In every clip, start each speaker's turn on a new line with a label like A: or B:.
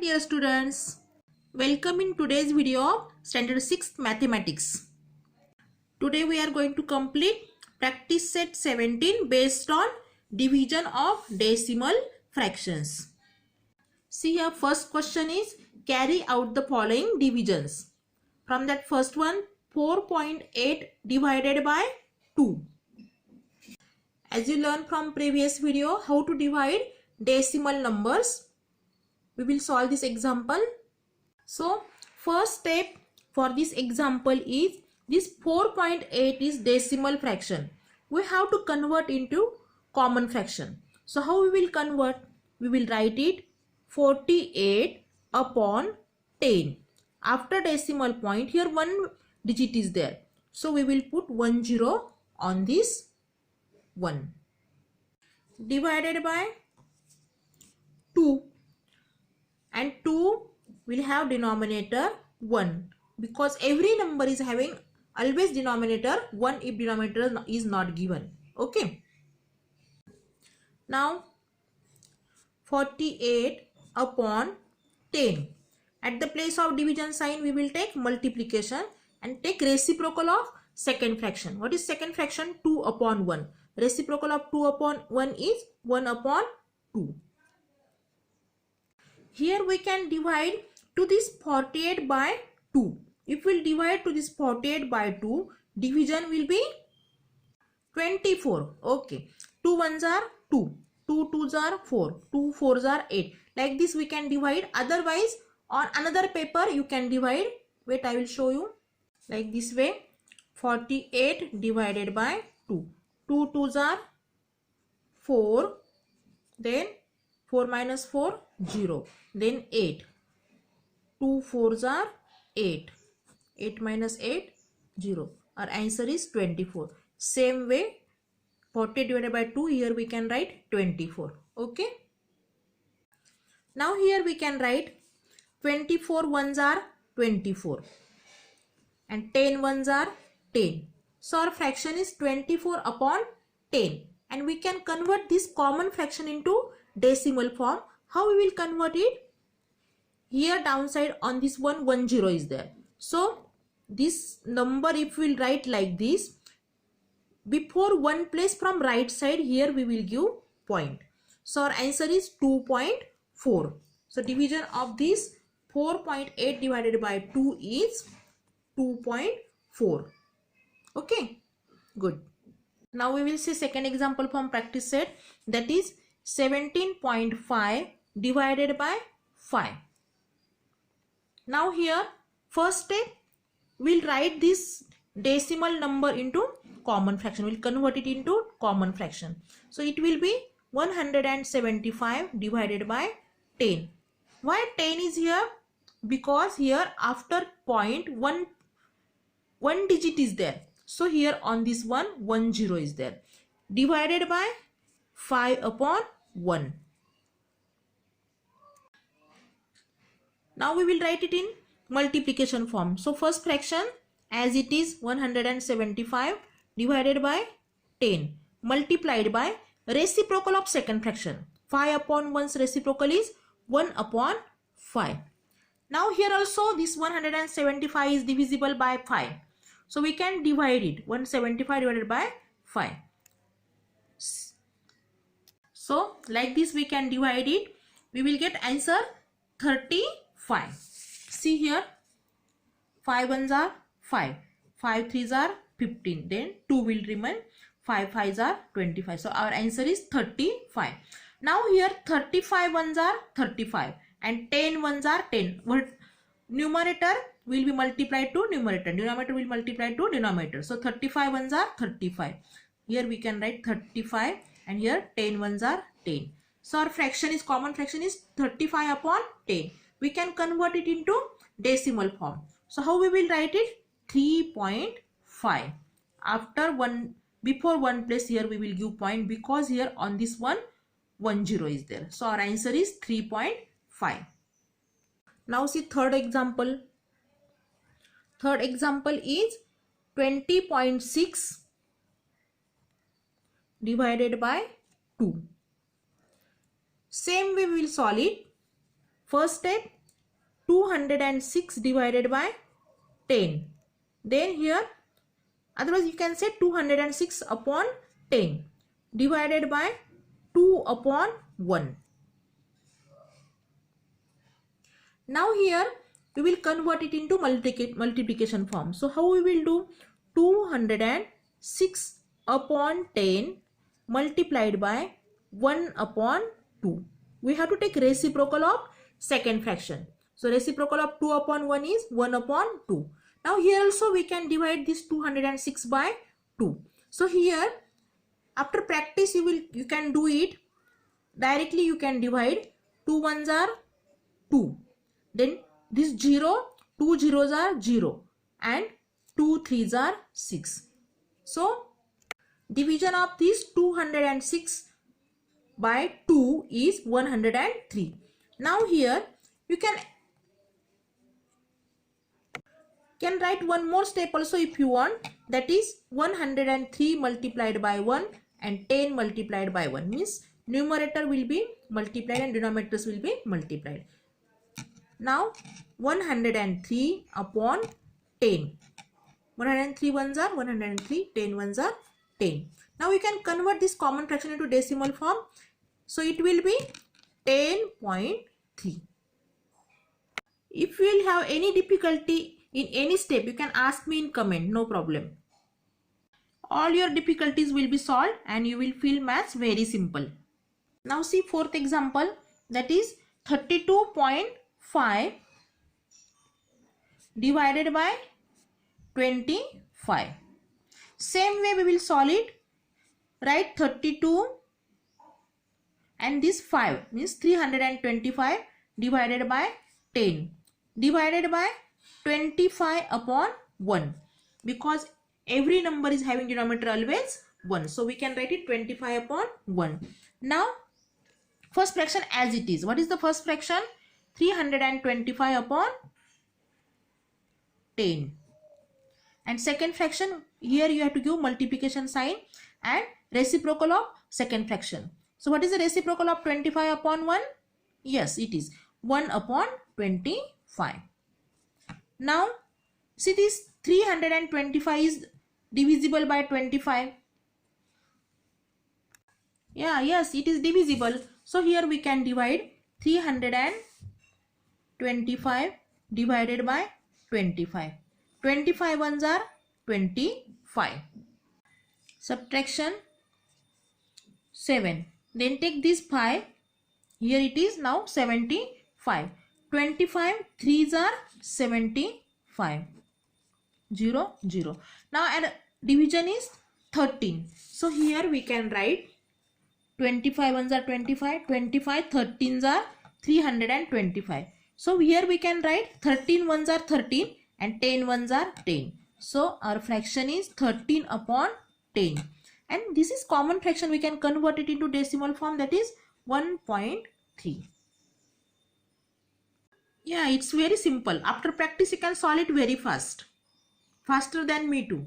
A: dear students, welcome in today's video of Standard 6 Mathematics. Today we are going to complete practice set 17 based on division of decimal fractions. See here, first question is carry out the following divisions. From that first one, 4.8 divided by 2. As you learned from previous video how to divide decimal numbers, we will solve this example. So first step for this example is this 4.8 is decimal fraction. We have to convert into common fraction. So how we will convert? We will write it 48 upon 10. After decimal point, here one digit is there. So we will put 10 on this 1. Divided by 2. And 2 will have denominator 1 because every number is having always denominator 1 if denominator is not given. Okay. Now 48 upon 10. At the place of division sign we will take multiplication and take reciprocal of second fraction. What is second fraction? 2 upon 1. Reciprocal of 2 upon 1 is 1 upon 2. Here we can divide to this 48 by 2. If we will divide to this 48 by 2, division will be 24. Okay. 2 ones are 2. 2 twos are 4. 2 fours are 8. Like this we can divide. Otherwise on another paper you can divide. Wait, I will show you. Like this way. 48 divided by 2. 2 twos are 4. Then 4 minus 4, 0. Then 8. 2 fours are 8. 8 minus 8, 0. Our answer is 24. Same way, 40 divided by 2, here we can write 24. Okay. Now here we can write 24 ones are 24. And 10 ones are 10. So our fraction is 24 upon 10. And we can convert this common fraction into decimal form. How we will convert it? Here downside on this one 10 is there. So this number if we will write like this, before one place from right side here we will give point. So our answer is 2.4. So division of this 4.8 divided by 2 is 2.4. Okay, good. Now we will see second example from practice set, that is 17.5 divided by 5. Now here first step we'll write this decimal number into common fraction. We'll convert it into common fraction. So it will be 175 divided by 10. Why 10 is here? Because here after point one digit is there. So here on this one 10 is there. Divided by 5 upon 1. Now we will write it in multiplication form. So first fraction as it is 175 divided by 10 multiplied by reciprocal of second fraction. 5 upon 1's reciprocal is 1 upon 5. Now here also this 175 is divisible by 5. So we can divide it. 175 divided by 5. So like this we can divide it. We will get answer 35. See here. 5 ones are 5. 5 threes are 15. Then 2 will remain. 5 fives are 25. So our answer is 35. Now here 35 ones are 35. And 10 ones are 10. What numerator will be multiplied to numerator. Denominator will multiply to denominator. So 35 ones are 35. Here we can write 35 and here 10 ones are 10. So our fraction is common fraction is 35 upon 10. We can convert it into decimal form. So how we will write it? 3.5. After one, before one place here we will give point because here on this one 10 is there. So our answer is 3.5. Now see third example. Third example is 20.6 divided by 2. Same way we will solve it. First step, 206 divided by 10. Then here, otherwise you can say 206 upon 10 divided by 2 upon 1. Now here we will convert it into multiplication form. So how we will do? 206 upon 10 multiplied by 1 upon 2. We have to take reciprocal of second fraction. So reciprocal of 2 upon 1 is 1 upon 2. Now here also we can divide this 206 by 2. So here after practice you can do it directly. You can divide 2 ones are 2. Then this 0, 2 zeros are 0 and 2 threes are 6. So division of this 206 by 2 is 103. Now here you can write one more step also if you want, that is 103 multiplied by 1 and 10 multiplied by 1, means numerator will be multiplied and denominators will be multiplied. Now 103 upon 10. 103 ones are 103, 10 ones are 10. Now we can convert this common fraction into decimal form. So it will be 10.3. If you will have any difficulty in any step, you can ask me in comment, no problem. All your difficulties will be solved and you will feel maths very simple. Now see fourth example, that is 32.5 divided by 25. Same way we will solve it. Write 32 and this 5 means 325 divided by 10 divided by 25 upon 1, because every number is having denominator always 1. So we can write it 25 upon 1. Now first fraction as it is. What is the first fraction? 325 upon 10. And second fraction, here you have to give multiplication sign and reciprocal of second fraction. So what is the reciprocal of 25 upon 1? Yes, it is 1 upon 25. Now see, this 325 is divisible by 25. Yes, it is divisible. So here we can divide 325 divided by 25. 25 ones are 25. Subtraction 7. Then take this 5. Here it is now 75. 25 threes are 75. 0, 0. Now division is 13. So here we can write 25 ones are 25, 25 13s are 325. So here we can write 13 ones are 13 and 10 ones are 10. So our fraction is 13 upon 10. And this is common fraction. We can convert it into decimal form, that is 1.3. Yeah, it's very simple. After practice you can solve it very fast. Faster than me too.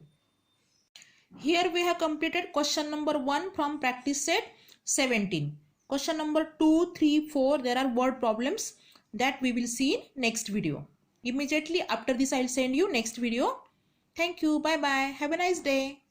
A: Here we have completed question number 1 from practice set 17. Question number 2, 3, 4, there are word problems that we will see in next video. Immediately after this I will send you next video. Thank you. Bye bye. Have a nice day.